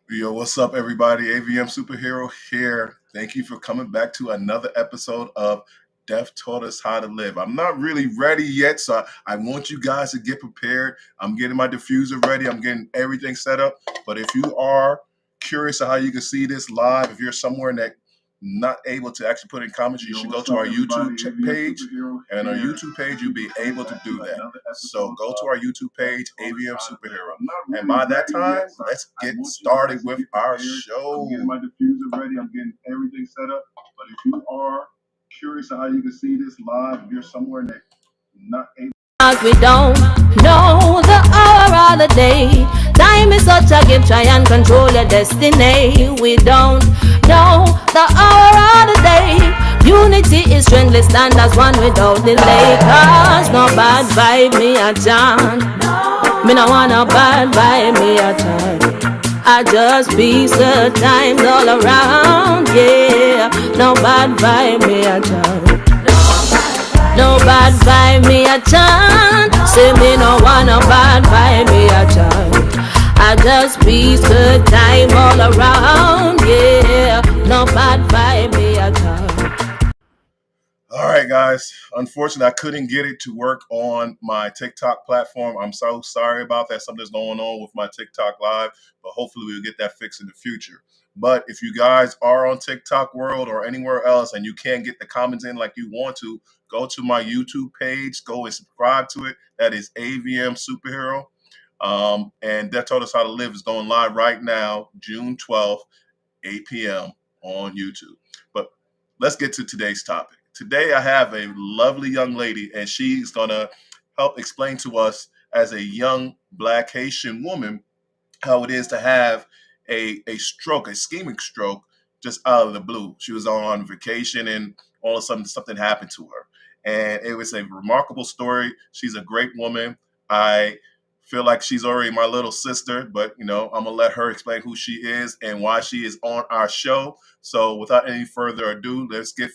Yo, what's up, everybody? AVM Superhero here. Thank you for coming back to another episode of Death Taught Us How to Live. I'm not really ready yet, so I want you guys to get prepared. I'm getting my diffuser ready. I'm getting everything set up. But if you are curious of how you can see this live, if you're somewhere that not able to actually put in comments, you should go to our YouTube page. And on our YouTube page, you'll be able to do that. So go to our YouTube page, AVM Superhero. And by that time, let's get started with our show. I'm getting my diffuser ready. I'm getting everything set up. But if you are curious of how you can see this live, if you're somewhere that not able, we don't know the hour or the day. Time is such a gift, try and control your destiny. We don't know the hour or the day. Unity is strength, let's stand as one without delay. Cause no bad vibe me a chant. Me no want no bad vibe me a chant. I just peace the times all around, yeah. No bad vibe me a chant. No bad vibe me a chant. Say me no want no bad vibe me a chant. I just peace good time all around, yeah. No bad vibe me a chant. All right, guys. Unfortunately, I couldn't get it to work on my TikTok platform. I'm so sorry about that. Something's going on with my TikTok live, but hopefully we'll get that fixed in the future. But if you guys are on TikTok World or anywhere else and you can't get the comments in like you want to, go to my YouTube page, go and subscribe to it. That is AVM Superhero. And That Taught Us How to Live is going live right now, June 12th, 8 p.m. on YouTube. But let's get to today's topic. Today, I have a lovely young lady, and she's going to help explain to us, as a young Black Haitian woman, how it is to have a stroke, a ischemic stroke, just out of the blue. She was on vacation, and all of a sudden, something happened to her. And it was a remarkable story. She's a great woman. I feel like she's already my little sister, but I'm gonna let her explain who she is and why she is on our show. So without any further ado, let's get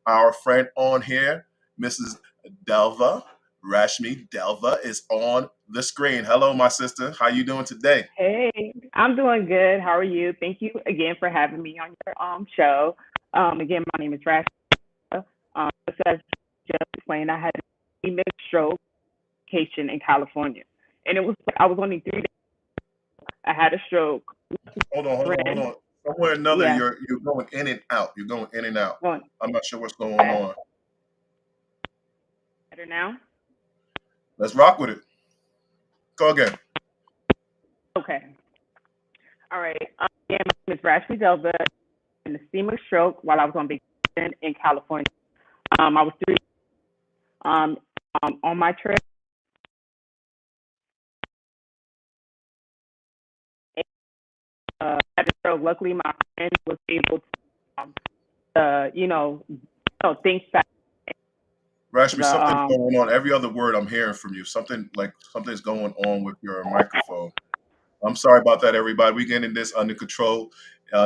our friend on here, Mrs. Delva. Rashmy Delva is on the screen. Hello, my sister. How you doing today? Hey, I'm doing good. How are you? Thank you again for having me on your show. Again, my name is Rashmy. Just as just explained, I had a mixed stroke vacation in California, and it was I was only 3 days. I had a stroke. Hold on. Somewhere or another, Yeah, you're going in and out. You're going in and out. going I'm not sure what's going on. better now. Let's rock with it. Go again. Okay. All right. Again, my name is Rashmy Delva. And a ischemic stroke while I was on vacation in California. I was um, on my trip. Had a stroke. Luckily, my friend was able to, think fast. Rashmi, The something's going on. Every other word I'm hearing from you, something's going on with your microphone. I'm sorry about that, everybody. We're getting this under control.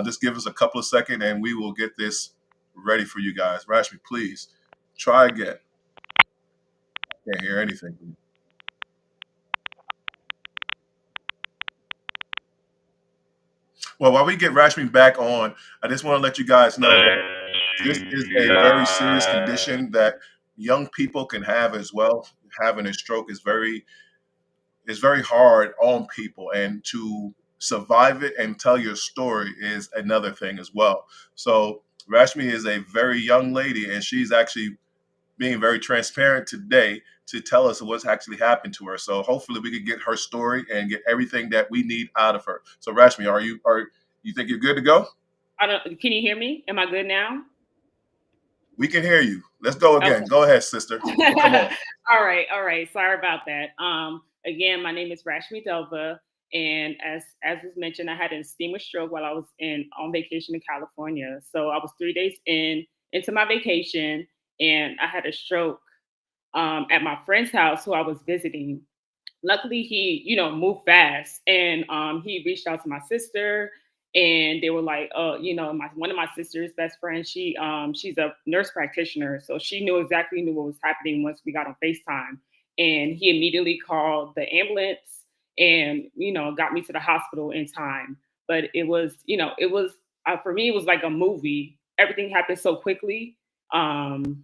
Just give us a couple of seconds, and we will get this ready for you guys. Rashmi, please try again. Can't hear anything. Well, while we get Rashmi back on, I just want to let you guys know that this is a very serious condition that young people can have as well. Having a stroke is very hard on people, and to survive it and tell your story is another thing as well. So Rashmi is a very young lady, and she's actually being very transparent today to tell us what's actually happened to her. So hopefully we can get her story and get everything that we need out of her. So Rashmi, you think you're good to go? I don't. Can you hear me? Am I good now? We can hear you. Let's go again. Okay. Go ahead, sister. Come on. All right. Sorry about that. Again, my name is Rashmy Delva, and as was mentioned, I had an ischemic stroke while I was on vacation in California. So I was 3 days into my vacation, and I had a stroke at my friend's house who I was visiting. Luckily he moved fast, and he reached out to my sister, and they were like, my one of my sister's best friends, she's a nurse practitioner, so she knew what was happening once we got on FaceTime. And he immediately called the ambulance and got me to the hospital in time. but it was, it was for me, it was like a movie. Everything happened so quickly. And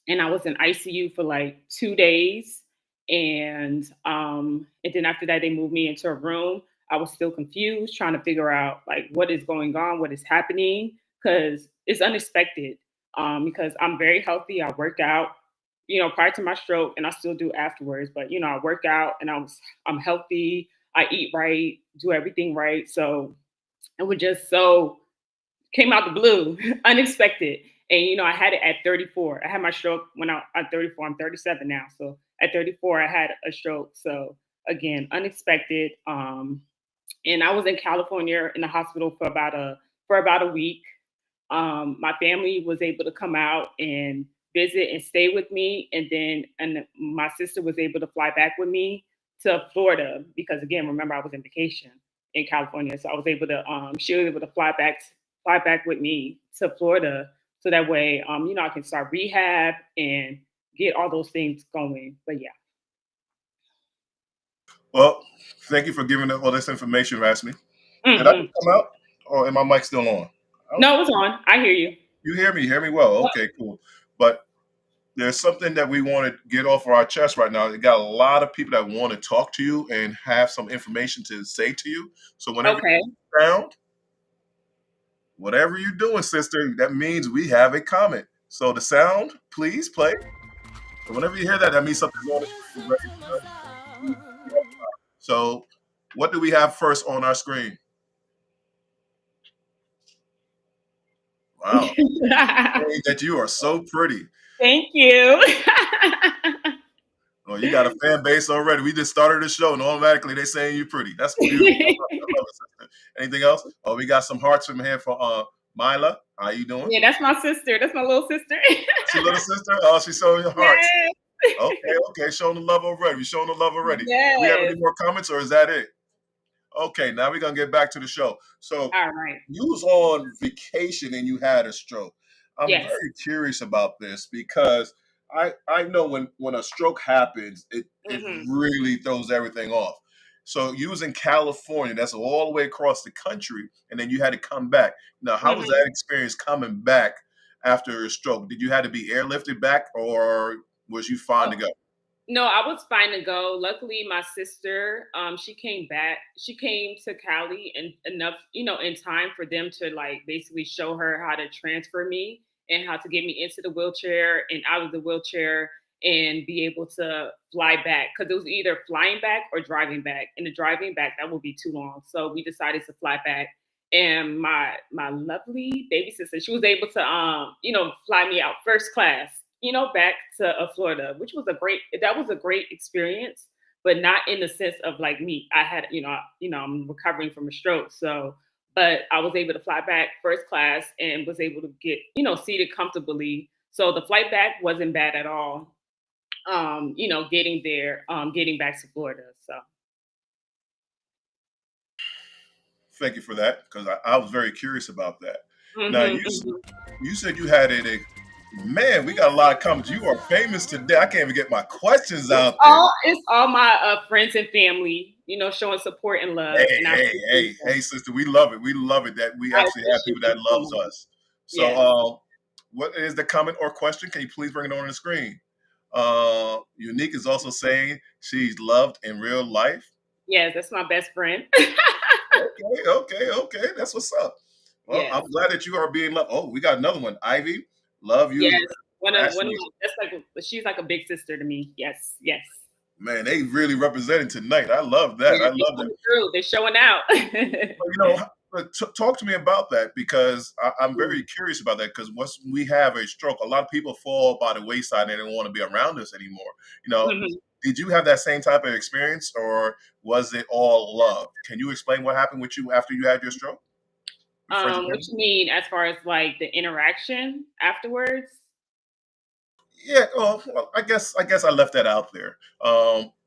I was in ICU for like 2 days. And then after that, they moved me into a room. I was still confused, trying to figure out like what is going on, what is happening, because it's unexpected. Because I'm very healthy. I work out, prior to my stroke, and I still do afterwards. But I work out, and I'm healthy. I eat right, do everything right. So it was just so came out the blue, unexpected. And I had it at 34. I had my stroke when at 34. I'm 37 now. So at 34, I had a stroke. So again, unexpected. And I was in California in the hospital for about a week. My family was able to come out and visit and stay with me, and my sister was able to fly back with me to Florida because, again, remember, I was in vacation in California, so I was able to she was able to fly back with me to Florida, so that way I can start rehab and get all those things going. But yeah. Well, thank you for giving all this information, Rashmy. Did I Hmm. come out, or am my mic still on? No, it's on. I hear you. You hear me? Hear me well? Okay, cool. But there's something that we want to get off of our chest right now. We got a lot of people that want to talk to you and have some information to say to you. So whenever Okay. you sound, whatever you're doing, sister, that means we have a comment. So the sound, please play. So whenever you hear that, that means something's on. So what do we have first on our screen? Wow, that you are so pretty. Thank you. Oh, you got a fan base already. We just started the show, and automatically they saying you pretty. That's beautiful. I love it, sister. Anything else? Oh, we got some hearts from here for Mila. How you doing? Yeah, that's my sister. That's my little sister. That's your little sister? Oh, she's showing your hearts. Yes. Okay, showing the love already. We're showing the love already. Do we have Yes. any more comments, or is that it? Okay, now we're gonna get back to the show. So All right. you was on vacation and you had a stroke. I'm Yes. very curious about this because I know when a stroke happens, it Hmm. really throws everything off. So you was in California, that's all the way across the country, and then you had to come back. Now, how was Hmm. that experience coming back after a stroke? Did you have to be airlifted back, or was you fine to go? No, I was fine to go. Luckily, my sister, she came back. She came to Cali and enough, in time for them to like basically show her how to transfer me and how to get me into the wheelchair and out of the wheelchair and be able to fly back because it was either flying back or driving back. And the driving back that would be too long, so we decided to fly back. And my lovely baby sister, she was able to fly me out first class, back to Florida, which was a great experience, but not in the sense of like me. I had, I'm recovering from a stroke. So, but I was able to fly back first class and was able to get, seated comfortably. So the flight back wasn't bad at all. Getting there, getting back to Florida. So. Thank you for that because I was very curious about that. Now Hmm. you said you had it. Man, we got a lot of comments. You are famous today. I can't even get my questions out there. It's all my friends and family, showing support and love, and I appreciate Hey, them. sister, we love it. We love it that we I actually have appreciate people you that so loves much. us. So, Yes. what is the comment or question? Can you please bring it on the screen? Unique is also saying she's loved in real life. Yes, that's my best friend. Okay. That's what's up. Well, Yes. I'm glad that you are being loved. Oh, we got another one. Ivy, love Yes. you. One of Rashmi, my that's like she's like a big sister to me. Yes. Yes. man, they really representing tonight. I love that. Yeah, I they love that. coming through. They're showing out. Talk to me about that because I'm very curious about that because once we have a stroke, a lot of people fall by the wayside and they don't want to be around us anymore. Mhm. Did you have that same type of experience or was it all love? Can you explain what happened with you after you had your stroke? With friends and What family? you mean as far as like the interaction afterwards? Yeah, well, I guess I left that out there.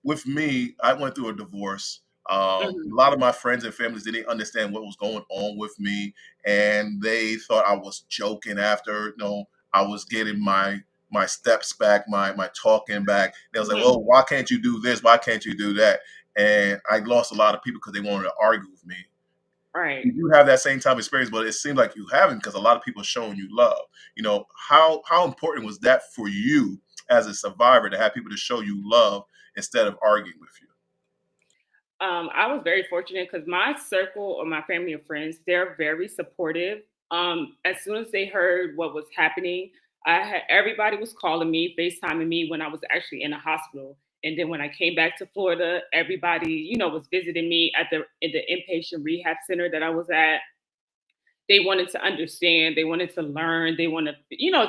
With me, I went through a divorce. A Hmm. lot of my friends and families didn't understand what was going on with me, and they thought I was joking. After I was getting my steps back, my talking back. They was like, Hmm. "Well, why can't you do this? Why can't you do that?" And I lost a lot of people because they wanted to argue with me. Right. You have that same type of experience, but it seems like you haven't because a lot of people are showing you love. How important was that for you as a survivor to have people to show you love instead of arguing with you? I was very fortunate because my circle or my family of friends, they're very supportive. As soon as they heard what was happening, everybody was calling me, FaceTiming me when I was actually in a hospital. And then when I came back to Florida, everybody, was visiting me at the inpatient rehab center that I was at. They wanted to understand, they wanted to learn, they want to,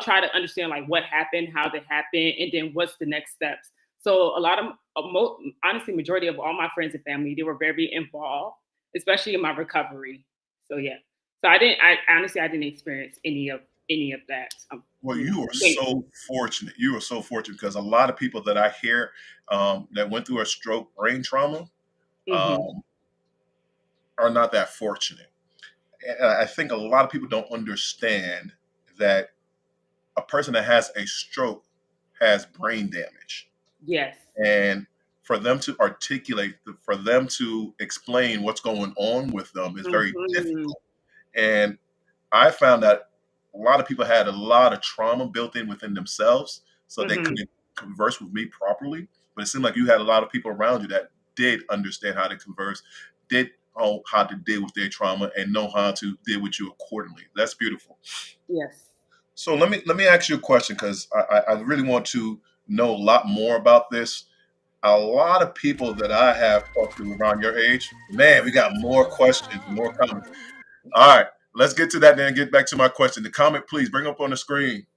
try to understand like what happened, how that happened, and then what's the next steps. So a lot of, honestly, majority of all my friends and family, they were very involved, especially in my recovery. So yeah, so I honestly, I didn't experience any of that. Well, you are Thank so fortunate. You are so fortunate because a lot of people that I hear that went through a stroke, brain trauma, you. um, are not that fortunate. And I think a lot of people don't understand that a person that has a stroke has brain damage. Yes. And for them to articulate, for them to explain what's going on with them is very Hmm. difficult. And I found that a lot of people had a lot of trauma built in within themselves, so they Hmm. couldn't converse with me properly. But it seemed like you had a lot of people around you that did understand how to converse, did know how to deal with their trauma, and know how to deal with you accordingly. That's beautiful. Yes. So let me ask you a question because I really want to know a lot more about this. A lot of people that I have talked to around your age, man, we got more questions, more comments. All right, let's get to that then and get back to my question. The comment, please bring up on the screen.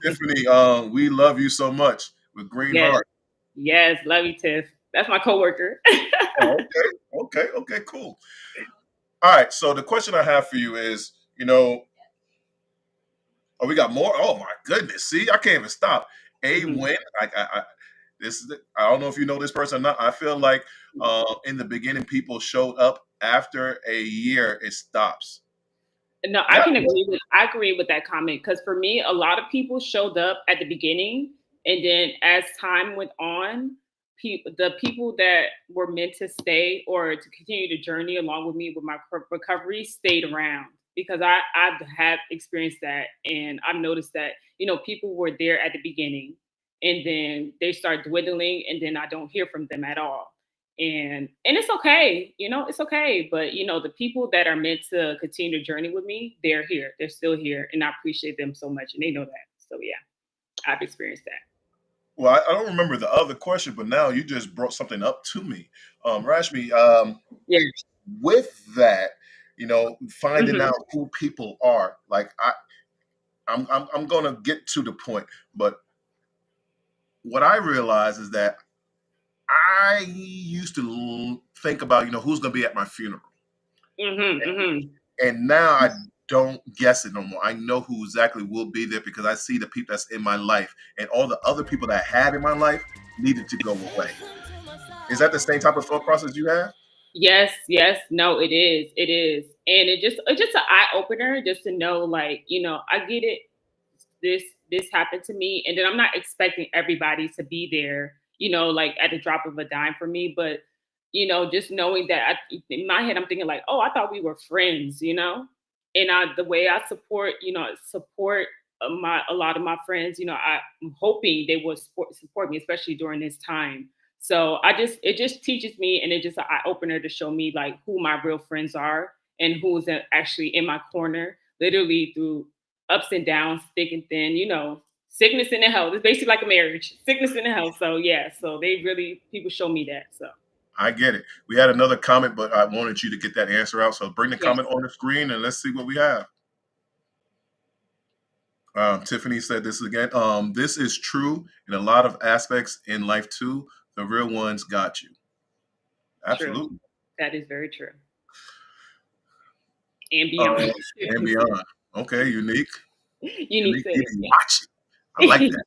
Tiffany, we love you so much with Green Yes. Heart. Yes. Love you, Tiff. That's my coworker. Oh, okay, cool. All right, so the question I have for you is, oh, we got more. Oh my goodness, see, I can't even stop. A Mhm. win. I don't know if you know this person or not. I feel like in the beginning, people showed up. After a year, it stops. No, That I agree with that comment because for me, a lot of people showed up at the beginning, and then as time went on, the people that were meant to stay or to continue the journey along with me with my recovery stayed around because I have experienced that, and I've noticed that people were there at the beginning, and then they start dwindling, and then I don't hear from them at all, and it's okay, it's okay, but the people that are meant to continue the journey with me, they're here, they're still here, and I appreciate them so much, and they know that. So yeah, I've experienced that. well, I don't remember the other question, but now you just brought something up to me, Rashmi. Yeah. With that, finding Hmm. out who people are, like I'm gonna get to the point, but what I realize is that I used to think about, who's gonna be at my funeral. Hmm. Hmm. And now I don't guess it no more. I know who exactly will be there because I see the people that's in my life, and all the other people that I had in my life needed to go away. Is that the same type of thought process you have? Yes, yes, no, it is, and it's just an eye opener just to know, like, I get it, this this happened to me, and then I'm not expecting everybody to be there, like at the drop of a dime for me, but just knowing that in my head I'm thinking like, oh, I thought we were friends, and the way I support my a lot of my friends, I'm hoping they will support me, especially during this time. So it just teaches me, and it's just an eye opener to show me like who my real friends are and who's actually in my corner, literally through ups and downs, thick and thin, sickness and health. It's basically like a marriage, sickness and health. So yeah, so people show me that. So I get it. We had another comment, but I wanted you to get that answer out. So bring the yes, comment on the screen and let's see what we have. Tiffany said this again. This is true in a lot of aspects in life too. The real ones got you. true. Absolutely. That is very true. And Um, beyond. and beyond. Okay, unique. Unique Unique said BB it. watching. I like that.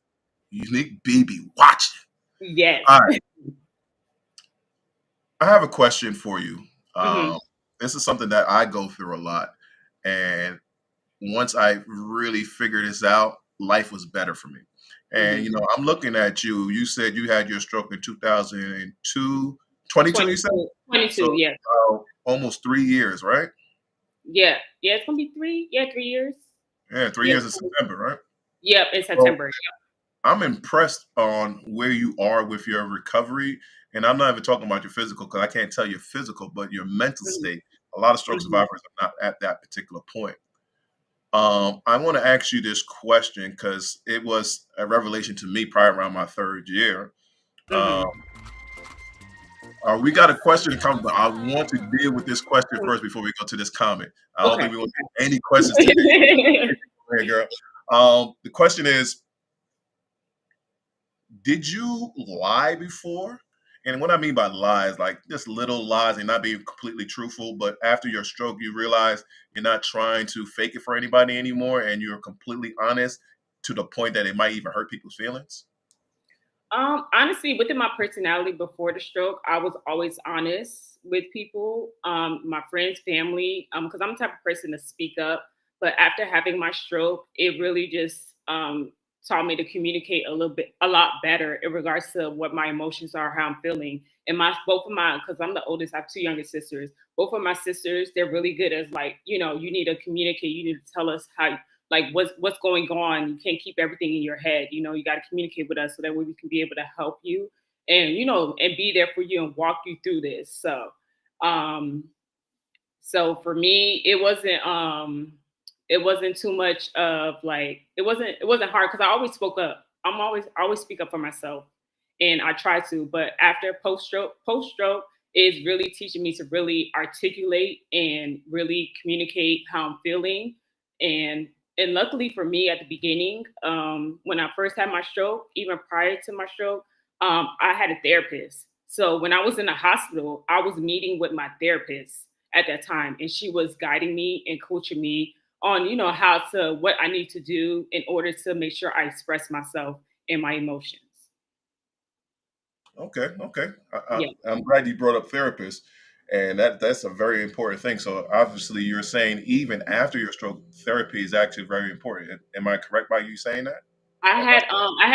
Unique BB watching. Yes. All right. I have a question for you. Hmm. Um, this is something that I go through a lot. And once I really figured this out, life was better for me. And, Hmm. I'm looking at you. You said you had your stroke in 2002, 22, you said? 22. So 22. Yes. almost 3 years, right? Yeah, yeah, it's gonna be 3. Yeah, 3 years. Yeah, three Yeah, years in September, right? yep, in Well, September. I'm impressed on where you are with your recovery. And I'm not even talking about your physical because I can't tell your physical, but your mental Mhm, state. A lot of stroke mhm, survivors are not at that particular point. I want to ask you this question because it was a revelation to me probably around my third year. Um, mhm. we got a question to come, but I want to deal with this question first before we go to this comment. I don't think Okay. we want to get any questions today. Hey, girl. The question is, did you lie before? And what I mean by lies, like just little lies and not being completely truthful, but after your stroke, you realize you're not trying to fake it for anybody anymore and you're completely honest to the point that it might even hurt people's feelings. Honestly, within my personality before the stroke, I was always honest with people, my friends, family, because I'm the type of person to speak up. But after having my stroke, it really just taught me to communicate a lot better in regards to what my emotions are, how I'm feeling. And both of my, because I'm the oldest, I have two younger sisters. Both of my sisters, they're really good as like, you need to communicate. You need to tell us how like what's going on. You can't keep everything in your head. You got to communicate with us so that way we can be able to help you and and be there for you and walk you through this. Um so for me, it wasn't too much of like it wasn't hard because I always spoke up. I always speak up for myself, and I try to. But after post stroke is really teaching me to really articulate and really communicate how I'm feeling. And and luckily for me, at the beginning, when I first had my stroke, even prior to my stroke, I had a therapist. So when I was in the hospital, I was meeting with my therapist at that time, and she was guiding me and coaching me on how to what I need to do in order to make sure I express myself and my emotions. Okay, okay. Yeah. I'm glad you brought up therapists, and that's a very important thing. So obviously, you're saying even after your stroke, therapy is actually very important. Am I correct by you saying that? I had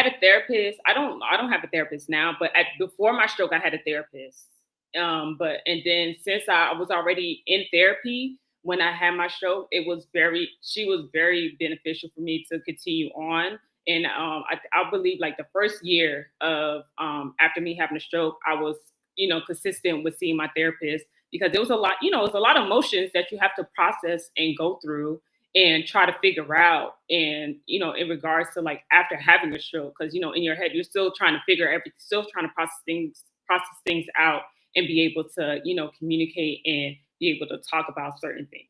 a therapist. I don't have a therapist now, but before my stroke I had a therapist. But and then since I was already in therapy when I had my stroke, she was very beneficial for me to continue on. And I believe like the first year of after me having a stroke, I was consistent with seeing my therapist because there was a lot, it was a lot of emotions that you have to process and go through and try to figure out. And in regards to like after having a stroke, because in your head you're still trying to figure everything, still trying to process things out and be able to communicate and be able to talk about certain things.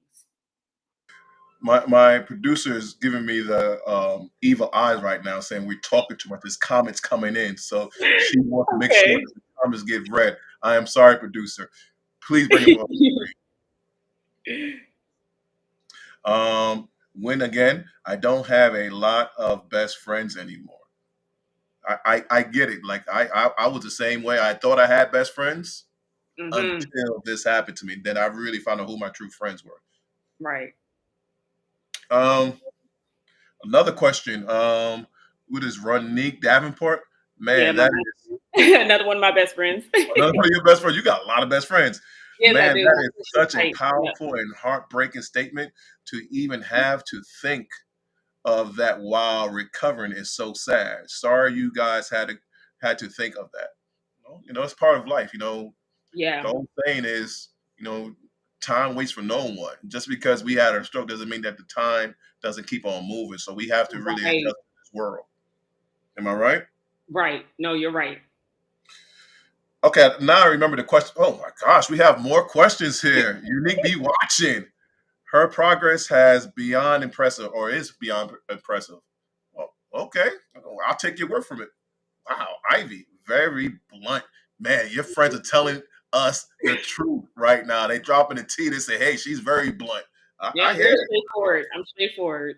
My producer is giving me the evil eyes right now, saying we're talking too much. There's comments coming in, so she wants to make sure Okay. that the comments get read. I am sorry, producer. Please bring him up. When again, I don't have a lot of best friends anymore. I get it. Like I was the same way. I thought I had best friends Hmm. until this happened to me. Then I really found out who my true friends were. Right. Um, Another question. What is Ronique Davenport? Yeah, Man, that is another one of my best friends. another one of your best friends. You got a lot of best friends. Yes, I Man, do. that is She's such a tight. Yeah. powerful and heartbreaking statement to even have to think of that while recovering is so sad. Sorry you guys had to think of that. It's part of life. Yeah. The whole saying is, you know, time waits for no one. Just because we had our stroke doesn't mean that the time doesn't keep on moving. So we have to really adjust Right. to this world. Am I right? Right. No, you're right. Okay, now I remember the question. Oh my gosh, we have more questions here. Unique be watching. Her progress has beyond impressive or is beyond impressive. Oh, okay. I'll take your word from it. Wow, Ivy, very blunt. Man, your friends are telling us the truth right now. They dropping the T. They say, hey, she's very blunt. Yeah, I I'm hear very it. straightforward. I'm straightforward.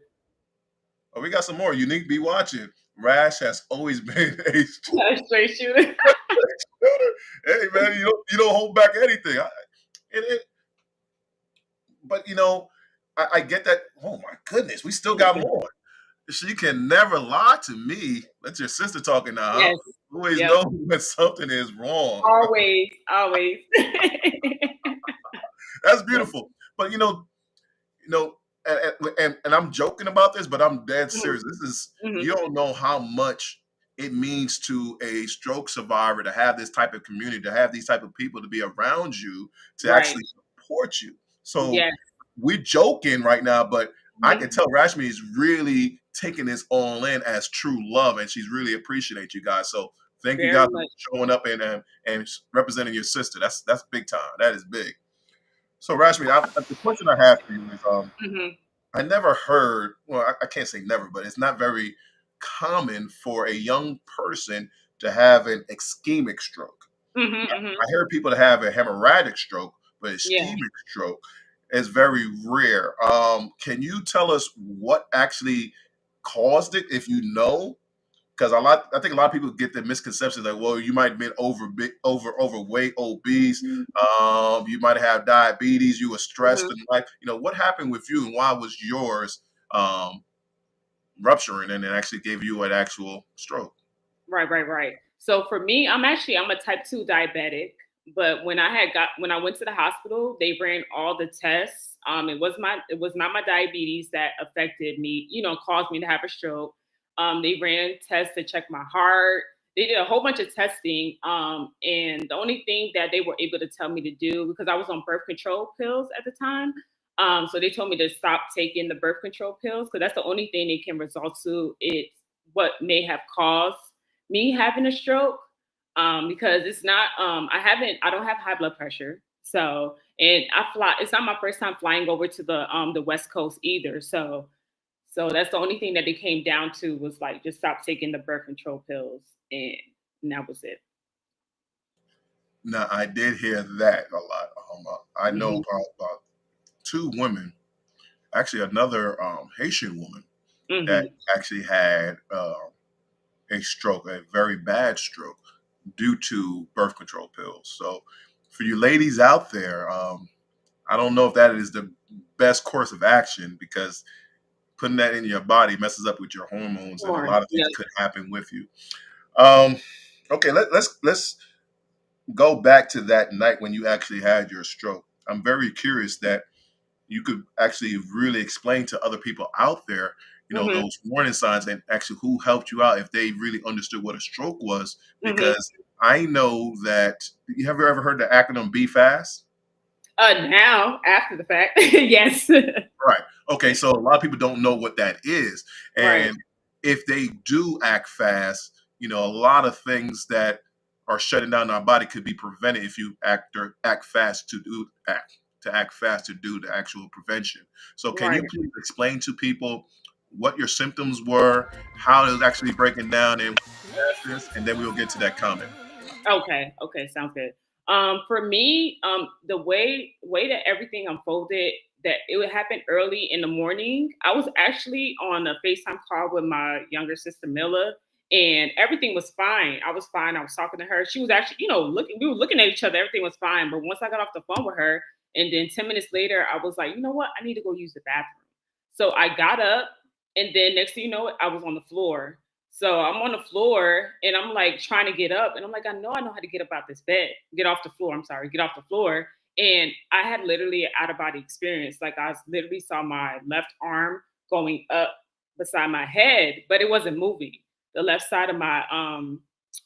Oh, we got some more. Unique be watching. Rash has always been a Straight shooter. shooter. Hey man, you don't hold back anything. It, but I get that. Oh my goodness, we still got more. She can never lie to me. That's your sister talking now, huh? Yes. Always Yep. know when something is wrong. Always. Always. That's beautiful. But you know, and I'm joking about this, but I'm dead Mhm, serious. This is mhm. You don't know how much it means to a stroke survivor to have this type of community, to have these type of people to be around you, to Right. actually support you. So Yes. we're joking right now, but I can Mhm. tell Rashmi is really taking this all in as true love, and she's really appreciate you guys. So thank you Very guys for much. showing up and representing your sister. That's big time. That is big. So Rashmi, the question I have for you is, Mhm. I never heard, well, I can't say never, but it's not very common for a young person to have an ischemic stroke. Mhm, mhm. I hear people that have a hemorrhagic stroke, but Yeah. ischemic stroke is very rare. Can you tell us what actually caused it, if you know? Because I think a lot of people get the misconception that, well, you might have been overweight, obese, you might have diabetes, you were stressed Mhm. in life. What happened with you, and why was yours um, rupturing, and it actually gave you an actual stroke? Right, right, right. So for me, I'm a type 2 diabetic, but when I went to the hospital, they ran all the tests. It was not my diabetes that affected me, caused me to have a stroke. They ran tests to check my heart. They did a whole bunch of testing. And the only thing that they were able to tell me to do, because I was on birth control pills at the time. So they told me to stop taking the birth control pills because that's the only thing they can result to. It's what may have caused me having a stroke, because it's not I don't have high blood pressure. So, and I fly it's not my first time flying over to the West Coast either. So that's the only thing that it came down to was like just stop taking the birth control pills, and that was it. Now, I did hear that a lot. I know Hmm. about two women, actually another Haitian woman that Hmm. actually had a stroke, a very bad stroke, due to birth control pills. So, for you ladies out there, I don't know if that is the best course of action, because putting that in your body messes up with your hormones, and a Corn. lot of things Yeah. could happen with you. Um, okay, let's go back to that night when you actually had your stroke. I'm very curious that you could actually really explain to other people out there, Hmm. those warning signs, and actually who helped you out if they really understood what a stroke was. Hmm. Because I know that, you have you ever heard the acronym Be Fast? Now after the fact, yes. Right. Okay. So a lot of people don't know what that is. Right. And if they do act fast, a lot of things that are shutting down our body could be prevented if you act fast to do the actual prevention. So can you Right. please explain to people what your symptoms were, how it was actually breaking down, and fastest, and then we'll get to that comment. Okay. Okay. Sounds good. For me, the way that everything unfolded, that it would happen early in the morning. I was actually on a FaceTime call with my younger sister Mila, and everything was fine. I was fine. I was talking to her. She was actually, looking. We were looking at each other. Everything was fine. But once I got off the phone with her, and then 10 minutes later, I was like, you know what? I need to go use the bathroom. So I got up, and then next thing you know, I was on the floor. So I'm on the floor and I'm like trying to get up. And I'm like, I know how to get up out this bed, get off the floor. I'm sorry, get off the floor. And I had literally an out of body experience. Like literally saw my left arm going up beside my head, but it wasn't moving. The left side of my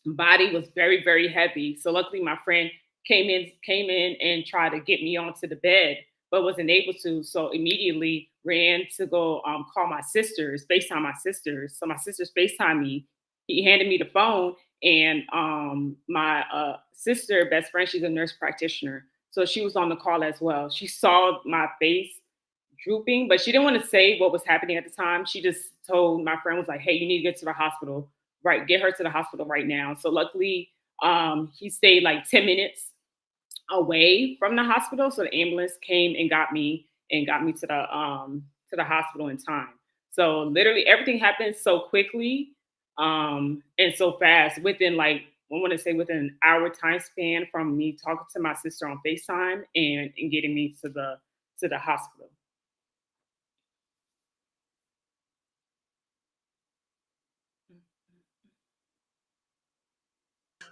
body was very, very heavy. So luckily my friend came in and tried to get me onto the bed, but wasn't able to. So immediately ran to go call my sisters, FaceTime my sisters. So my sisters FaceTime me. He handed me the phone, and my sister, best friend, she's a nurse practitioner. So she was on the call as well. She saw my face drooping, but she didn't want to say what was happening at the time. She just told my friend, was like, hey, you need to get to the hospital. Right, get her to the hospital right now. So luckily, he stayed like 10 minutes away from the hospital. So the ambulance came and got me to the hospital in time. So literally everything happened so quickly, and so fast within like I want to say within an hour time span from me talking to my sister on FaceTime and getting me to the hospital.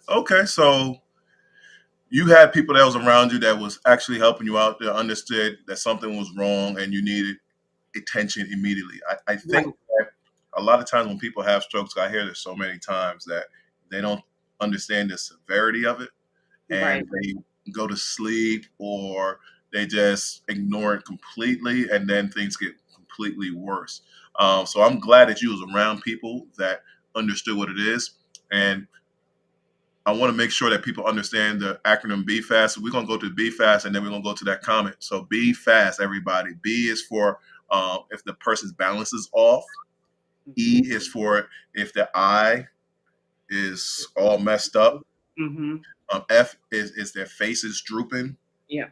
Okay, so you had people that was around you that was actually helping you out, that understood that something was wrong and you needed attention immediately. I think Right. that a lot of times when people have strokes, I hear this so many times that they don't understand the severity of it, Right. and they go to sleep or they just ignore it completely, and then things get completely worse. So I'm glad that you was around people that understood what it is, and I want to make sure that people understand the acronym B fast. So we're gonna go to B fast, and then we're gonna go to that comment. So B fast, everybody. B is for if the person's balance is off. E Mm-hmm. is for if the eye is all messed up. Mm-hmm. F is their face is drooping. Yeah.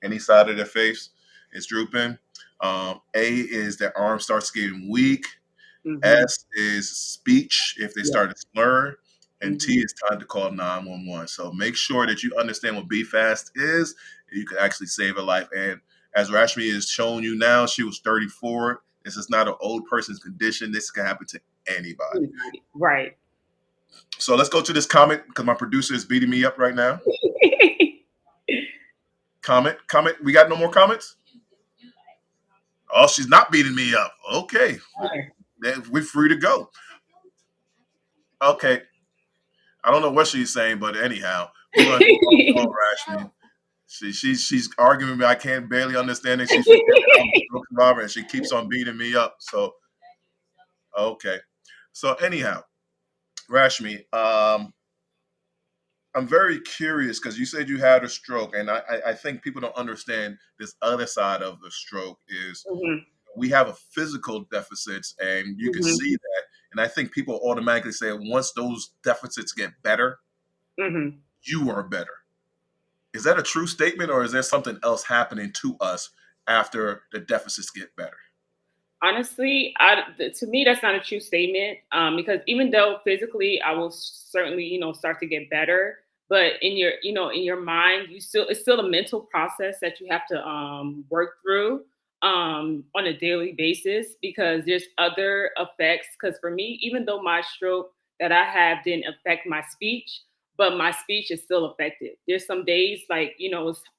Any side of their face is drooping. A is their arm starts getting weak. Mm-hmm. S is speech if they Yeah. start to slur. And T Mm-hmm. is time to call 911. So make sure that you understand what B fast is. You can actually save a life. And as Rashmi is showing you now, she was 34. This is not an old person's condition. This can happen to anybody. Right. So let's go to this comment because my producer is beating me up right now. Comment. We got no more comments? Oh, she's not beating me up. Okay. Then we're free to go. Okay. I don't know what she's saying, but anyhow, we're gonna keep on Rashmi. She's arguing with me. I can't barely understand it. She's forgetting I'm a Brooks Robert, and she keeps on beating me up. So okay. So anyhow, Rashmi, I'm very curious because you said you had a stroke, and I think people don't understand this other side of the stroke is Mhm, we have a physical deficits, and you can mhm, see that. And I think people automatically say once those deficits get better, mhm. you are better. Is that a true statement, or is there something else happening to us after the deficits get better? Honestly, to me, that's not a true statement. Because even though physically, I will certainly, start to get better, but in your mind, it's still a mental process that you have to work through on a daily basis because there's other effects. Because for me, even though my stroke that I have didn't affect my speech, but my speech is still affected. There's some days like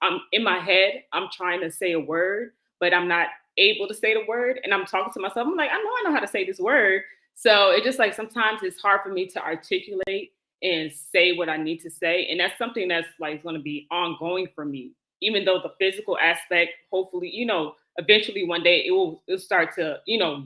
I'm in my head, I'm trying to say a word, but I'm not able to say the word and I'm talking to myself. I'm like, I know how to say this word. So it just like sometimes it's hard for me to articulate and say what I need to say. And that's something that's like going to be ongoing for me. Even though the physical aspect, hopefully, eventually one day it'll start to,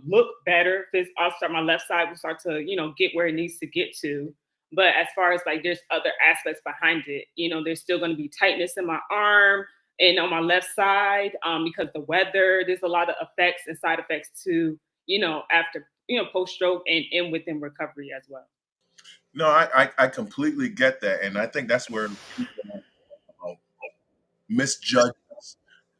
look better. I'll start my left side will start to, get where it needs to get to. But as far as like there's other aspects behind it, there's still going to be tightness in my arm and on my left side because the weather, there's a lot of effects and side effects to after post stroke and within recovery as well. No, I completely get that, and I think that's where people misjudge us.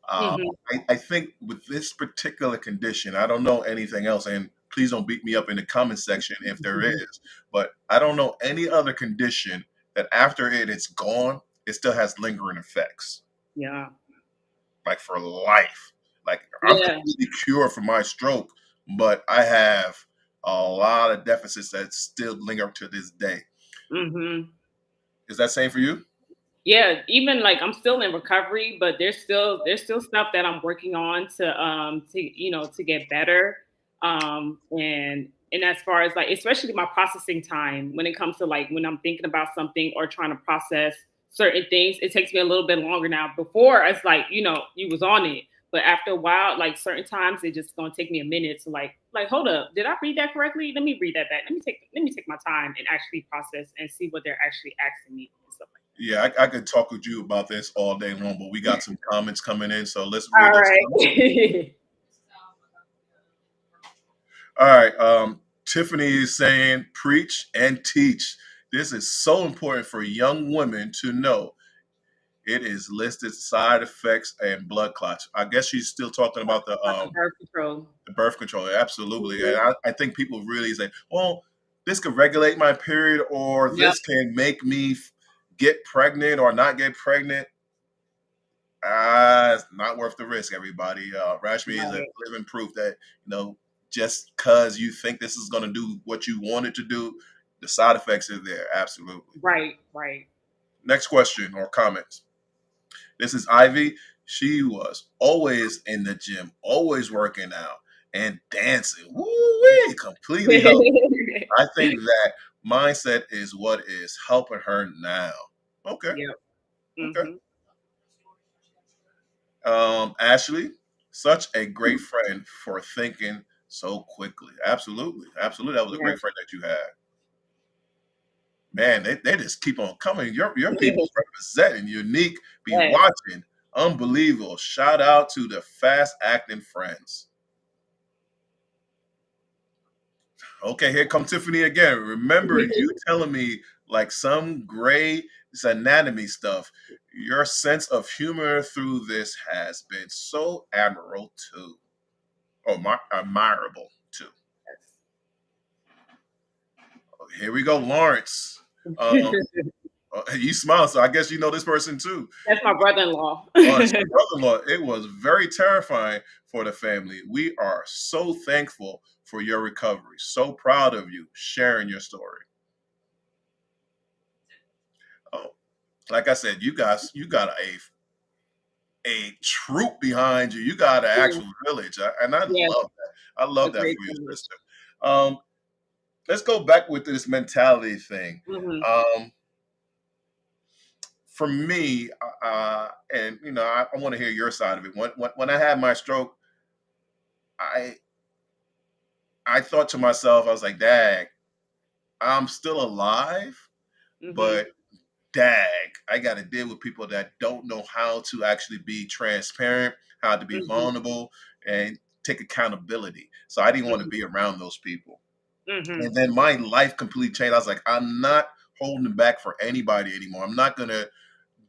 Uh, Hmm. I think with this particular condition, I don't know anything else, and please don't beat me up in the comment section if there is, but I don't know any other condition that after it's gone, it still has lingering effects, Yeah. like for life. Like I'm Yeah. completely cured from my stroke, but I have a lot of deficits that still linger to this day. Hmm. Is that same for you? Yeah, even like I'm still in recovery, but there's still stuff that I'm working on to get better. And as far as like especially my processing time when it comes to like when I'm thinking about something or trying to process certain things, it takes me a little bit longer now. Before it's like, you was on it. But after a while, like certain times it's just gonna take me a minute to like hold up, did I read that correctly? Let me read that back. Let me take my time and actually process and see what they're actually asking me and stuff like Yeah, I could talk with you about this all day long, but we got some comments coming in, so let's that. read All those comments. right. All right, Tiffany is saying, preach and teach. This is so important for young women to know. It is listed side effects and blood clots. I guess she's still talking about About the birth control. the birth control. Absolutely, and Mhm. I think people really say, well, this could regulate my period, or Yep. this can make me get pregnant or not get pregnant. It's not worth the risk, everybody. Rashmi is a Right. living proof that, just because you think this is going to do what you want it to do, the side effects are there. Absolutely. Right. Right. Next question or comment. This is Ivy. She was always in the gym, always working out and dancing. Woo-wee, completely healthy. I think that mindset is what is helping her now. Okay. Yep. Okay. Mhm. Ashley, such a great friend for thinking so quickly. Absolutely. Absolutely. That was a Yes. great friend that you had. Man, they just keep on coming. Your people's representing unique, be Yes. watching. Unbelievable. Shout out to the fast acting friends. Okay, here come Tiffany again. Remember you telling me like some gray anatomy stuff. Your sense of humor through this has been so admirable too. Oh, admirable too. Here we go, Lawrence. Um, you smile, so I guess you know this person too. That's my brother-in-law. Oh, it's your brother-in-law. It was very terrifying for the family. We are so thankful for your recovery. So proud of you sharing your story. Oh, like I said, you got a troop behind you. You got an Yeah. actual village, and I Yes, love that. I a love that great for you, privilege. sister. Um, let's go back with this mentality thing. Mhm. Um, for me, and I want to hear your side of it. When I had my stroke, I I thought to myself, I was like, "Dag, I'm still alive, Mhm. but dag, I got to deal with people that don't know how to actually be transparent, how to be Mhm. vulnerable, and take accountability." So I didn't want to Mhm. be around those people. Mhm. And then my life completely changed. I was like, I'm not holding back for anybody anymore. I'm not gonna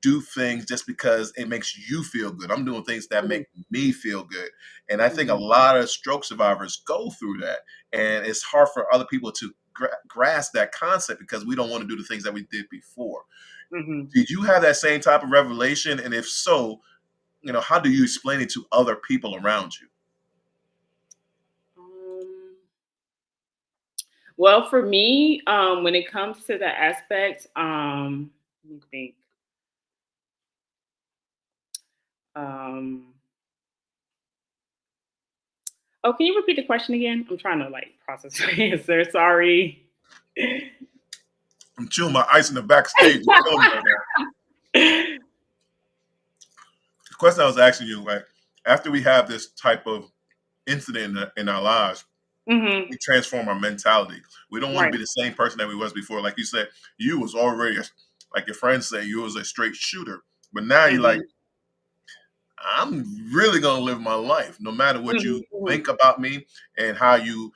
do things just because it makes you feel good. I'm doing things that make Mhm. me feel good. And I think a Mhm. lot of stroke survivors go through that. And it's hard for other people to grasp that concept because we don't want to do the things that we did before. Mhm. Did you have that same type of revelation? And if so, how do you explain it to other people around you? Um, well, for me, when it comes to the aspect, let me think. Um, oh, can you repeat the question again? I'm trying to like process my answer. Sorry. I'm chewing my ice in the backstage. You're killing me right now. The question I was asking you, like, after we have this type of incident in our lives, Mhm. we transform our mentality. We don't want to Right. be the same person that we was before. Like you said, you was already, like your friends say, you was a straight shooter. But now you're like, Mhm. I'm really gonna live my life, no matter what you Mhm. Mhm. think about me and how you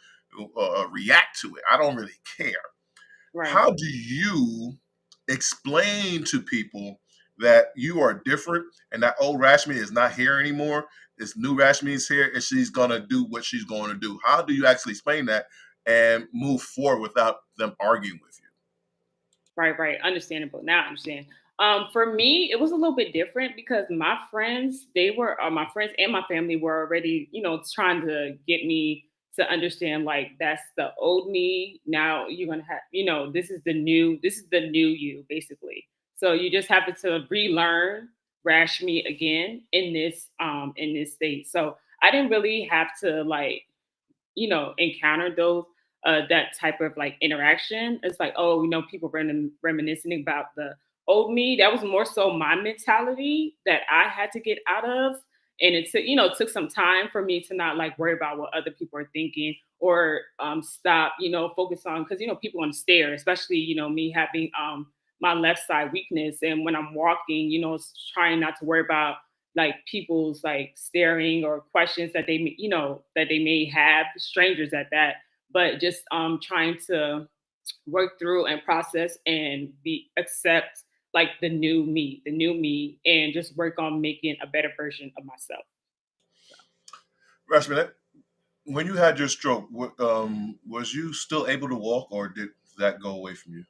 react to it. I don't really care. Right. How do you explain to people that you are different and that old Rashmi is not here anymore? This new Rashmi is here and she's gonna do what she's going to do. How do you actually explain that and move forward without them arguing with you? Right, right. Understandable. Now I understand. For me, it was a little bit different because my friends, they were my friends and my family were already, trying to get me to understand like that's the old me. Now you're gonna have, this is the new you, basically. So you just have to relearn rash me again in this state. So I didn't really have to like encountered those that type of like interaction. It's like, oh, people reminiscing about the old me. That was more so my mentality that I had to get out of. And it took, it took some time for me to not like worry about what other people are thinking or stop, focus on because people on the stare, especially, me having my left side weakness. And when I'm walking, it's trying not to worry about like people's like staring or questions that that they may have strangers at that, but just trying to work through and process and be accept like the new me and just work on making a better version of myself. Rashmi, when you had your stroke, was you still able to walk or did that go away from you?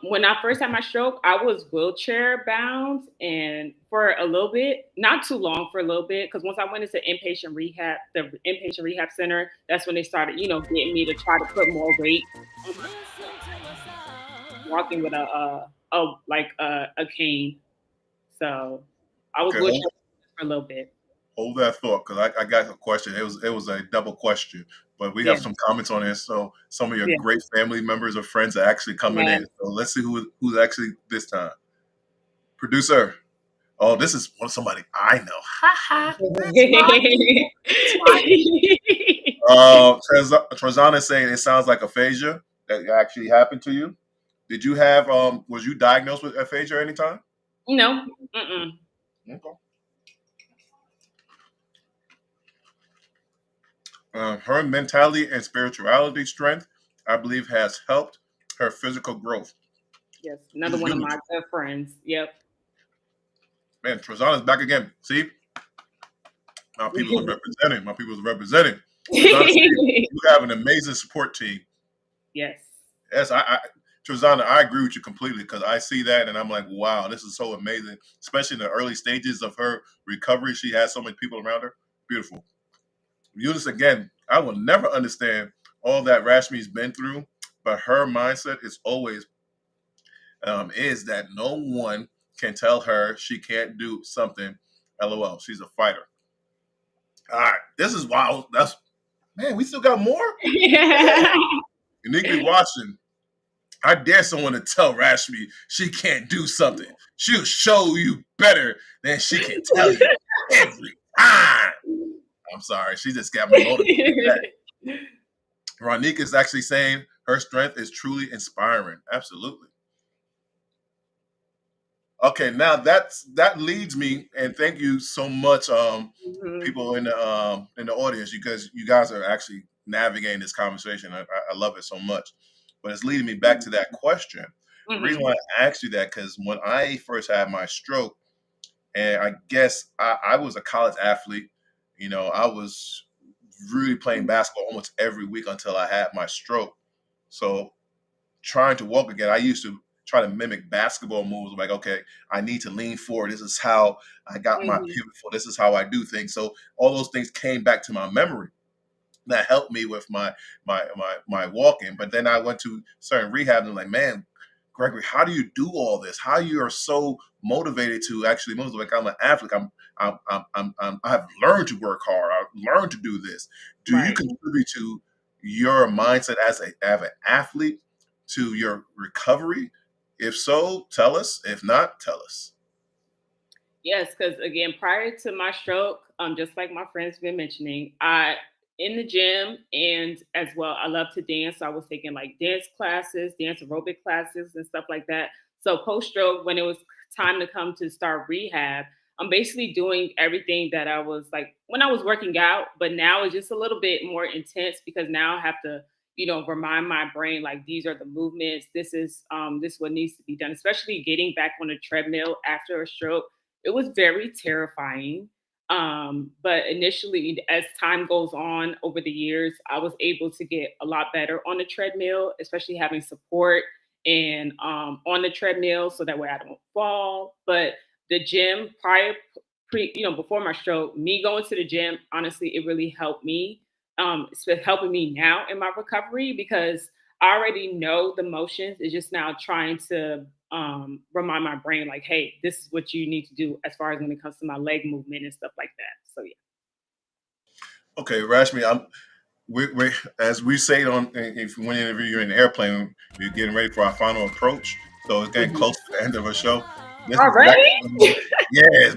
When I first had my stroke, I was wheelchair bound and for a little bit, not too long, for a little bit, because once I went into the inpatient rehab center, that's when they started, getting me to try to put more weight on my walking with a a cane. So I was Okay, with her for a little bit. hold that thought because I got a question. It was a double question, but we Yeah, have some comments on it. So some of your yeah, great family members or friends are actually coming yeah. in. So let's see who's actually this time. Producer. Oh, this is somebody I know. Ha ha. That's Rodney. That's Rodney. Trezana is saying it sounds like aphasia that actually happened to you. Did you have was you diagnosed with aphasia at any time? No. Mm-mm. Okay. Her mentality and spirituality strength, I believe, has helped her physical growth. Yes, another She's one of human. my good friends. Yep. Man, Trezana's back again. See, my people are representing. My people are representing. Trezana, you have an amazing support team. Yes. Yes, Trezana, I agree with you completely because I see that and I'm like, wow, this is so amazing. Especially in the early stages of her recovery, she has so many people around her. Beautiful. Eunice, again, I will never understand all that Rashmi's been through, but her mindset is always is that no one can tell her she can't do something. LOL. She's a fighter. All right, this is wild. That's man. We still got more. Uniquely watching. I dare someone to tell Rashmi she can't do something. She'll show you better than she can tell you every time. I'm sorry. She just got me motivated. Ronique is actually saying her strength is truly inspiring. Absolutely. Okay, now that leads me, and thank you so much, Mhm. people in the audience, because you guys are actually navigating this conversation. I love it so much, but it's leading me back to that question. The reason Mhm. why I asked you that because when I first had my stroke, and I guess I was a college athlete, I was really playing basketball almost every week until I had my stroke. So trying to walk again, I used to try to mimic basketball moves. Like, okay, I need to lean forward. This is how I got my Mhm. pivot foot. This is how I do things. So all those things came back to my memory. That helped me with my walking. But then I went to certain rehab and like, man, Gregory, how do you do all this? How you are so motivated to actually move? Like I'm an athlete. I have learned to work hard. I've learned to do this. Do you Right. contribute to your mindset as an athlete to your recovery? If so, tell us. If not, tell us. Yes, because again, prior to my stroke, just like my friends been mentioning, I in the gym and as well, I love to dance. So I was taking like dance classes, dance aerobic classes, and stuff like that. So post stroke, when it was time to come to start rehab, I'm basically doing everything that I was like when I was working out, but now it's just a little bit more intense because now I have to, remind my brain like these are the movements. This what needs to be done, especially getting back on a treadmill after a stroke. It was very terrifying. But initially, as time goes on over the years, I was able to get a lot better on the treadmill, especially having support and on the treadmill so that way I don't fall. But the gym before my stroke, me going to the gym, honestly, it really helped me. It's helping me now in my recovery because I already know the motions. It's just now trying to remind my brain like, hey, this is what you need to do as far as when it comes to my leg movement and stuff like that. So yeah. Okay, Rashmi, we as we say on if whenever you're in the airplane, we're getting ready for our final approach. So it's getting Mhm. close to the end of our show. This is Already? exactly yeah,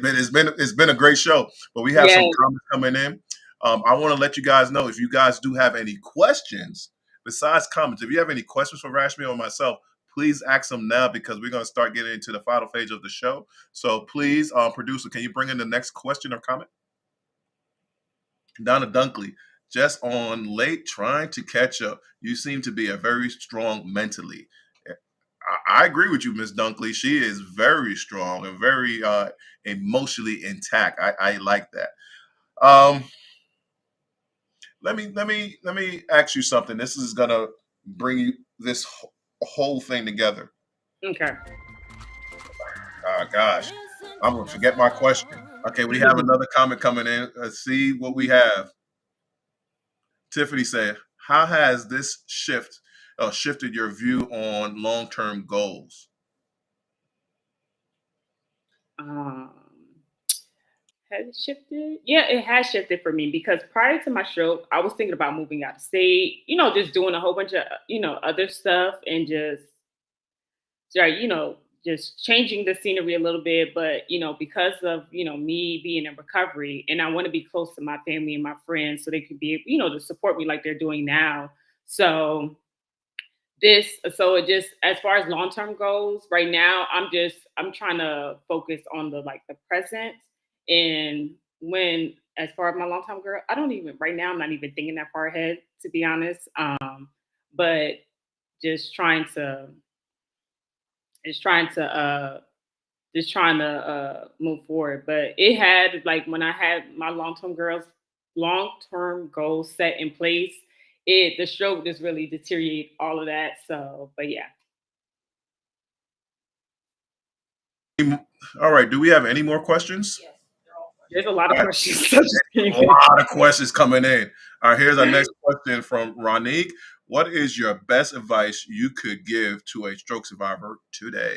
it's been a great show. But we have some Yes. comments coming in. I want to let you guys know if you guys do have any questions besides comments. If you have any questions for Rashmi or myself, please ask them now because we're going to start getting into the final phase of the show. So please, producer, can you bring in the next question or comment? Donna Dunkley, just on late trying to catch up. You seem to be a very strong mentally. I agree with you, Miss Dunkley. She is very strong and very emotionally intact. I like that. Um, let me ask you something. This is gonna bring you this whole thing together. Okay. Gosh, I'm gonna forget my question. Okay, we have another comment coming in. Let's see what we have. Tiffany said, "How has this shifted your view on long-term goals?" Um, has it shifted? Yeah, it has shifted for me because prior to my stroke, I was thinking about moving out of state, just doing a whole bunch of, other stuff and just, right, just changing the scenery a little bit. But, because of, me being in recovery and I want to be close to my family and my friends so they could be, to support me like they're doing now. So, so it just, as far as long term goes right now, I'm trying to focus on the present. And when, as far as my long term girl, I don't even, right now I'm not even thinking that far ahead, to be honest. But just trying to just trying to move forward. But it had, like, when I had my long term goals set in place, the stroke just really deteriorated all of that. So, but yeah. All right. Do we have any more questions? There's a lot All of right. questions. A lot of questions coming in. All right. Here's our next question from Ronique. What is your best advice you could give to a stroke survivor today?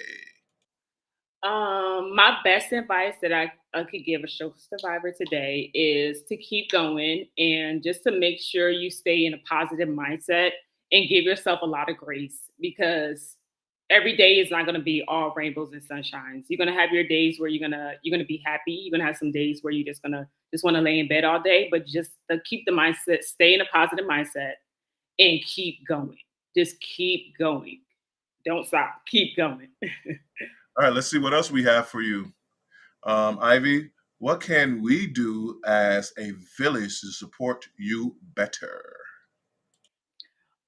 My best advice that I could give a stroke survivor today is to keep going and just to make sure you stay in a positive mindset and give yourself a lot of grace, because every day is not going to be all rainbows and sunshines. You're going to have your days where you're going to be happy. You're going to have some days where you're just want to lay in bed all day, but just to keep the mindset, stay in a positive mindset and keep going. Just keep going. Don't stop. Keep going. All right. Let's see what else we have for you. Ivy, what can we do as a village to support you better?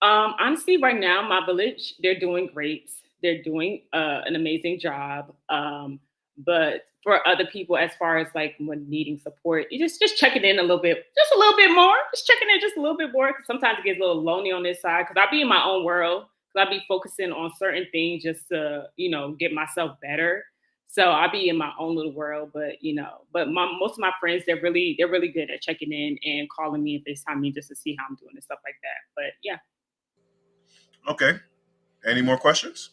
Honestly, right now, my village, they're doing great. They're doing an amazing job. But for other people, as far as like when needing support, you just checking in a little bit, just a little bit more, just checking in just a little bit more. Because sometimes it gets a little lonely on this side. Because I be in my own world. Because I be focusing on certain things just to get myself better. So I be in my own little world. But most of my friends, they're really good at checking in and calling me and FaceTime me just to see how I'm doing and stuff like that. But yeah. Okay. Any more questions?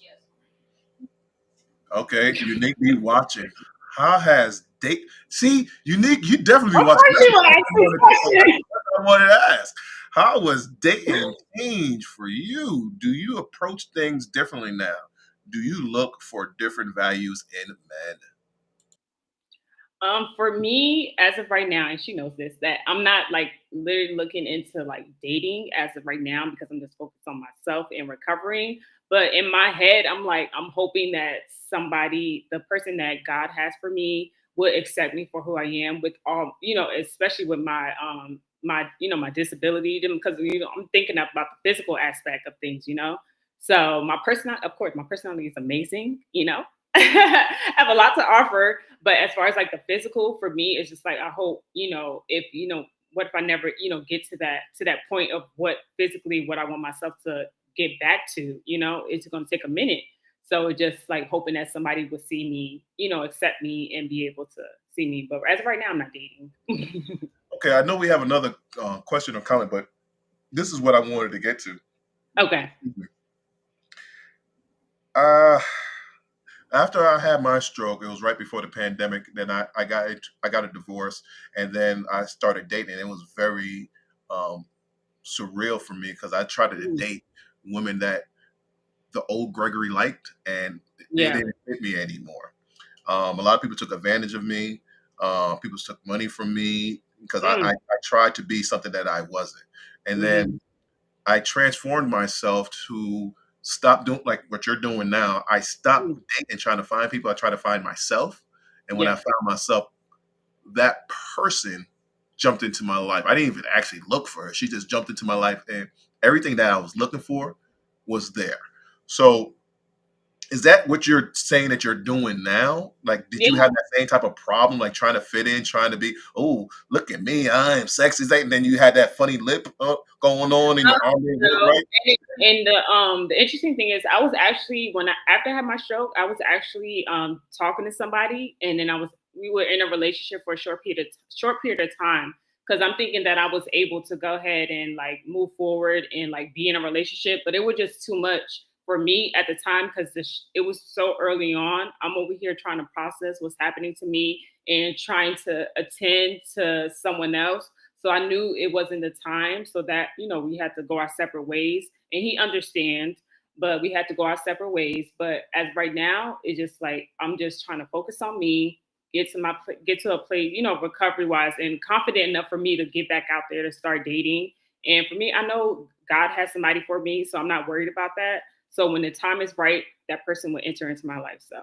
Okay. Unique be watching. How has date? See, Unique, you definitely be Of watching. course That's you will what ask this question. I wanted to ask. How was dating change for you? Do you approach things differently now? Do you look for different values in men? For me, as of right now, and she knows this, that I'm not like literally looking into like dating as of right now because I'm just focused on myself and recovering. But in my head, I'm like, I'm hoping that somebody, the person that God has for me, would accept me for who I am with all, especially with my disability, because I'm thinking about the physical aspect of things. So of course, my personality is amazing. I have a lot to offer, but as far as like the physical, for me, it's just like I hope, if what if I never, get to that point of what I want myself to get back to, it's gonna take a minute. So it's just like hoping that somebody will see me, accept me and be able to see me. But as of right now, I'm not dating. Okay, I know we have another question or comment, but this is what I wanted to get to. Okay. Uh, After I had my stroke, it was right before the pandemic. Then I got a divorce, and then I started dating. It was very um, surreal for me because I tried to Mm. date women that the old Gregory liked, and they Yeah. didn't fit me anymore. A lot of people took advantage of me. People took money from me because I Mm. tried to be something that I wasn't. And Hmm. then I transformed myself to stop doing like what you're doing now. I stopped Mm. dating trying to find people. I try to find myself. And when I Yeah. found myself, that person jumped into my life. I didn't even actually look for her. She just jumped into my life, and everything that I was looking for was there. So is that what you're saying that you're doing now? Like, did you Yeah. have that same type of problem, like trying to fit in, trying to be, oh, look at me, I am sexy, and then you had that funny lip going on, and your arm didn't look No, right? and the interesting thing is, I was actually after I had my stroke, I was actually talking to somebody, and then we were in a relationship for a short period of time, because I'm thinking that I was able to go ahead and like move forward and like be in a relationship, but it was just too much for me at the time, because it was so early on, I'm over here trying to process what's happening to me and trying to attend to someone else. So I knew it wasn't the time, so that we had to go our separate ways, and he understands. But we had to go our separate ways. But as right now, it's just like I'm just trying to focus on me, get to a place, recovery wise, and confident enough for me to get back out there to start dating. And for me, I know God has somebody for me, so I'm not worried about that. So when the time is right, that person will enter into my life. So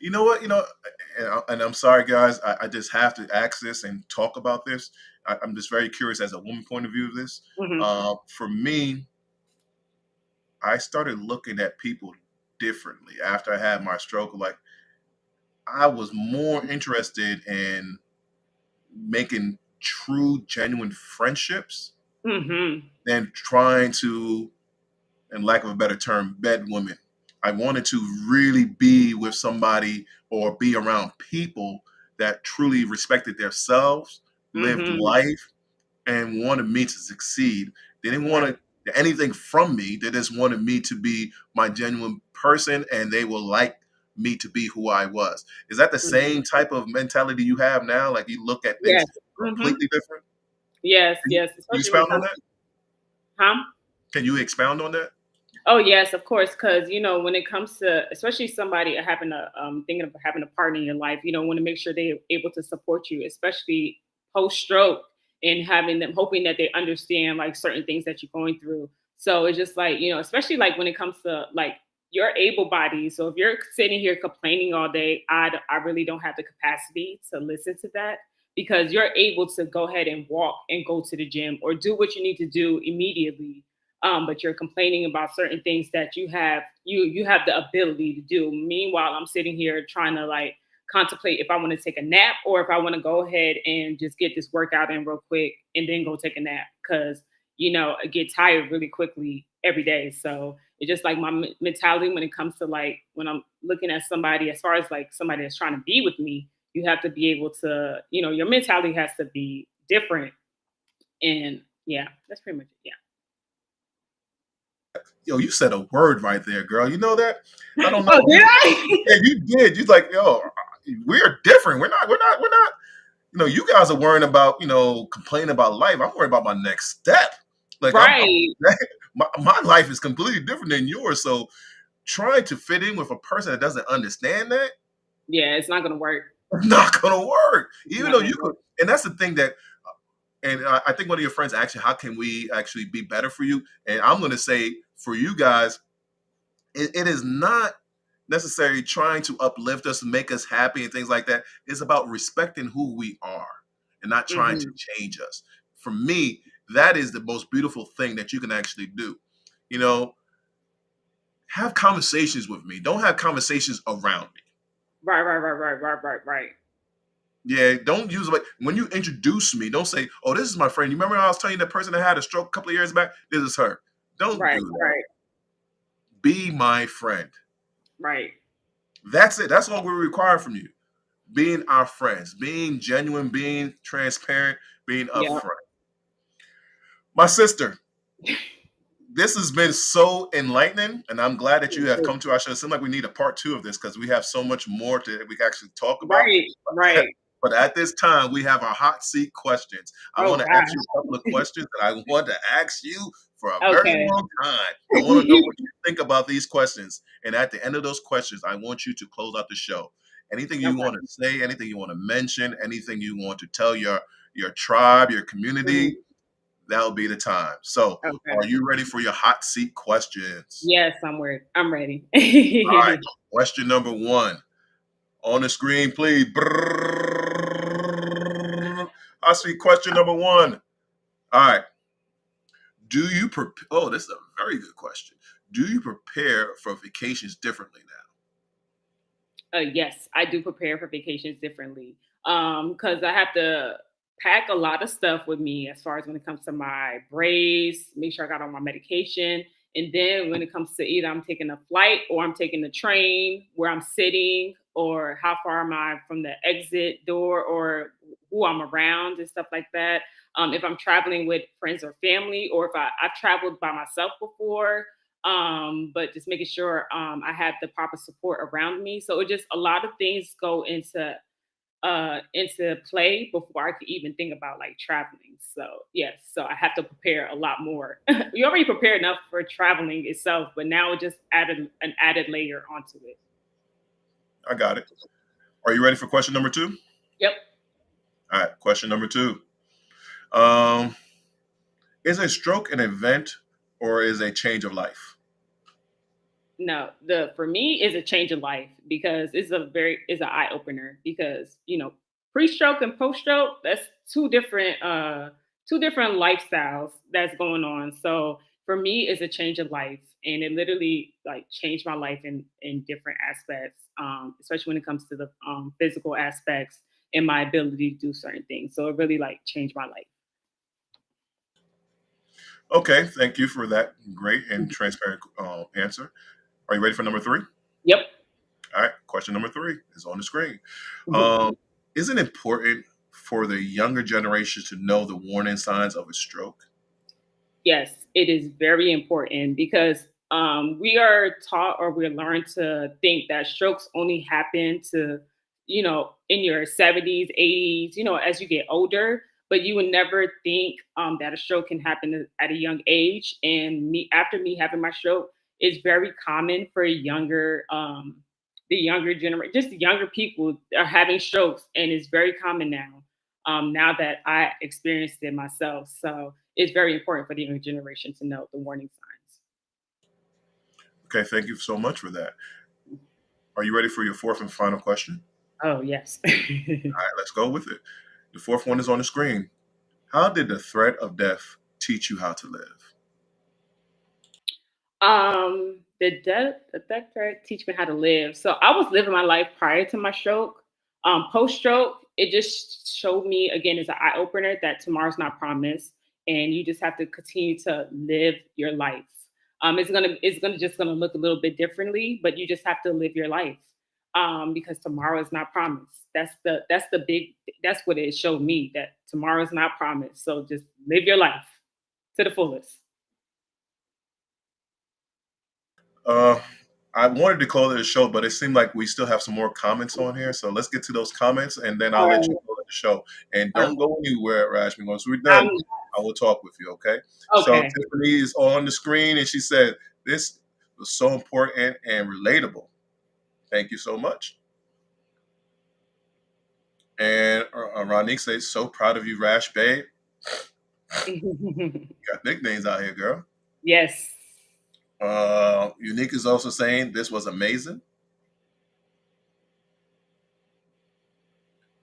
You know what? And I'm sorry, guys. I just have to ask this and talk about this. I'm just very curious as a woman point of view of this. mhm. For me, I started looking at people differently after I had my stroke. Like I was more interested in making true, genuine friendships Mhm. than trying to, in lack of a better term, bed women. I wanted to really be with somebody or be around people that truly respected themselves, lived Mhm. life, and wanted me to succeed. They didn't Right. want anything from me. They just wanted me to be my genuine person, and they will like me to be who I was. Is that the Mhm. same type of mentality you have now? Like you look at things Yes. Mhm. completely different? Yes. Can Yes. you Especially when it expound on comes that? to, huh? Can you expound on that? Oh yes, of course. Because when it comes to, especially somebody having a thinking of having a partner in your life, want to make sure they're able to support you, especially post stroke, and having them hoping that they understand like certain things that you're going through. So it's just like especially like when it comes to like you're able bodied. So if you're sitting here complaining all day, I really don't have the capacity to listen to that, because you're able to go ahead and walk and go to the gym or do what you need to do immediately, but you're complaining about certain things that you have the ability to do. Meanwhile, I'm sitting here trying to like contemplate if I want to take a nap or if I want to go ahead and just get this workout in real quick and then go take a nap, because I get tired really quickly every day. So it's just like my mentality when it comes to like when I'm looking at somebody, as far as like somebody that's trying to be with me, you have to be able to, your mentality has to be different. And yeah, that's pretty much it. Yeah. Yo, you said a word right there, girl. You know that? I don't Oh, know. did I? Yeah, you did. You like, yo, we're different. We're not. You guys are worrying about, complaining about life. I'm worried about my next step. Like Right. my life is completely different than yours. So trying to fit in with a person that doesn't understand that, Yeah, it's not gonna work. it's not gonna work. It's Even not though gonna you could, work. and that's the thing that, and I think one of your friends asked you, how can we actually be better for you? And I'm gonna say for you guys, it is not necessarily trying to uplift us and make us happy and things like that. It's about respecting who we are and not trying to Mhm. change us. For me, that is the most beautiful thing that you can actually do. You know, have conversations with me. Don't have conversations around me. Right, right, right, right, right, right, right. Yeah, don't use like when you introduce me, don't say, "Oh, this is my friend." You remember I was telling you that person that had a stroke a couple of years back? This is her. Don't Right, do that. right, Be my friend. right. That's it. That's all we require from you. Being our friends, being genuine, being transparent, being Yeah. upfront. My sister, this has been so enlightening, and I'm glad that you have come to our show. It seems like we need a part two of this because we have so much more to we can actually talk about. Right, right. But at this time, we have our hot seat questions. I Oh want to ask you a couple of gosh. questions that I want to ask you for a very Okay. long time. I want to know what you think about these questions. And at the end of those questions, I want you to close out the show. Anything you Okay. want to say, anything you want to mention, anything you want to tell your tribe, your community, Mhm. that'll be the time. So, Okay. are you ready for your hot seat questions? Yes, I'm ready. All right. Question number one. On the screen, please. I see question number one. All right. Do you prepare? Oh, this is a very good question. Do you prepare for vacations differently now? Yes, I do prepare for vacations differently. Because I have to pack a lot of stuff with me as far as when it comes to my brace, make sure I got all my medication. And then when it comes to either I'm taking a flight or I'm taking the train, where I'm sitting, or how far am I from the exit door, or who I'm around and stuff like that. If I'm traveling with friends or family, or if I've traveled by myself before, but just making sure I have the proper support around me. So it just a lot of things go into play before I could even think about like traveling. So yes, so I have to prepare a lot more. You already prepared enough for traveling itself, but now it just added an added layer onto it. I got it. Are you ready for question number two? Yep. All right, question number two. Um, is a stroke an event or is a change of life? No, the for me is a change of life because it's an eye opener because pre-stroke and post-stroke, that's two different lifestyles that's going on. So for me it's a change of life, and it literally like changed my life in different aspects, especially when it comes to the physical aspects and my ability to do certain things. So it really like changed my life. Okay, thank you for that great and transparent answer. Are you ready for number three? Yep. All right, question number three is on the screen. Mhm. Um, is it important for the younger generation to know the warning signs of a stroke? Yes, it is very important because we are taught or we're learned to think that strokes only happen to, in your 70s, 80s, as you get older. But you would never think that a stroke can happen at a young age. And after me having my stroke, it's very common for the younger generation, just the younger people are having strokes, and it's very common now. Now that I experienced it myself, so it's very important for the younger generation to know the warning signs. Okay, thank you so much for that. Are you ready for your fourth and final question? Oh yes. All right, let's go with it. The fourth one is on the screen. How did the threat of death teach you how to live? The death threat teach me how to live. So I was living my life prior to my stroke. Post stroke, it just showed me again as an eye opener that tomorrow's not promised, and you just have to continue to live your life. It's gonna look a little bit differently, but you just have to live your life because tomorrow is not promised. That's what it showed me, that tomorrow is not promised. So just live your life to the fullest. Uh, I wanted to call it a show, but it seemed like we still have some more comments on here. So let's get to those comments, and then I'll let you Um, call it the show. And um, don't go anywhere, Rashmi. Once we're I'm done, I will talk with you. Okay. So okay. Tiffany is on the screen, and she said this was so important and relatable. Thank you so much. And Ronique says, "So proud of you, Rash Babe. You got nicknames out here, girl." Yes. Unique is also saying this was amazing.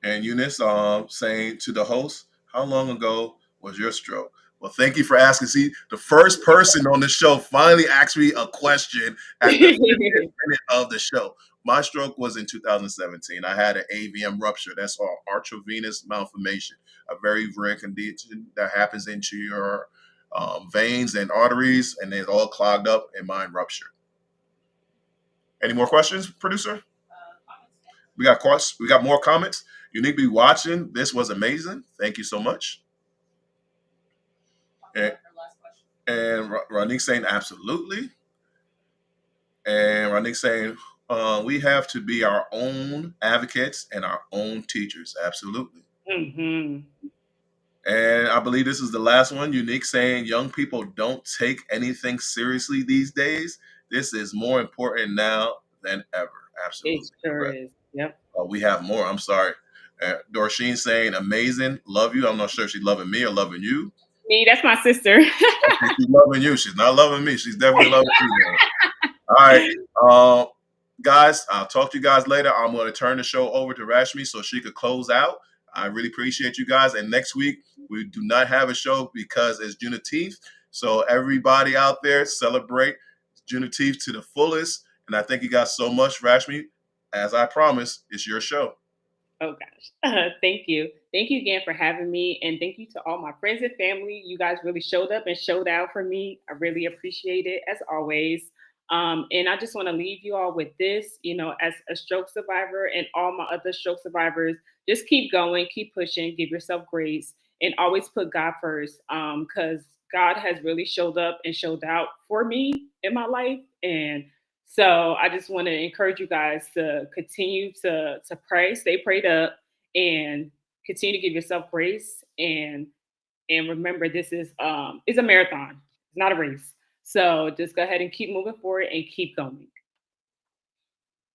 And Eunice saying to the host, how long ago was your stroke? Well, thank you for asking. See, the first person on the show finally asked me a question at the 50th minute of the show. My stroke was in 2017. I had an AVM rupture. That's all arteriovenous malformation, a very rare condition that happens into your veins and arteries, and it's all clogged up, and mine ruptured. Any more questions, producer? We got more comments. You need to be watching. This was amazing. Thank you so much. And, and Ronique saying absolutely. And Ronique saying we have to be our own advocates and our own teachers. Absolutely. Hmm. And I believe this is the last one. Unique saying young people don't take anything seriously these days. This is more important now than ever. It Absolutely sure correct. is. Yep. We have more. I'm sorry. Dorsheen saying amazing. Love you. I'm not sure if she's loving me or loving you. Me, that's my sister. Okay, she's loving you. She's not loving me. She's definitely loving you, man. All right. Um, guys, I'll talk to you guys later. I'm going to turn the show over to Rashmi so she could close out. I really appreciate you guys. And next week, we do not have a show because it's Juneteenth. So everybody out there, celebrate Juneteenth to the fullest. And I thank you guys so much, Rashmi. As I promised, it's your show. Oh gosh. Thank you. Thank you again for having me. And thank you to all my friends and family. You guys really showed up and showed out for me. I really appreciate it as always. And I just want to leave you all with this, as a stroke survivor and all my other stroke survivors, just keep going, keep pushing, give yourself grace, and always put God first. Because God has really showed up and showed out for me in my life. And so I just want to encourage you guys to continue to pray, stay prayed up, and continue to give yourself grace. And remember, this is it's a marathon, it's not a race. So just go ahead and keep moving forward and keep going.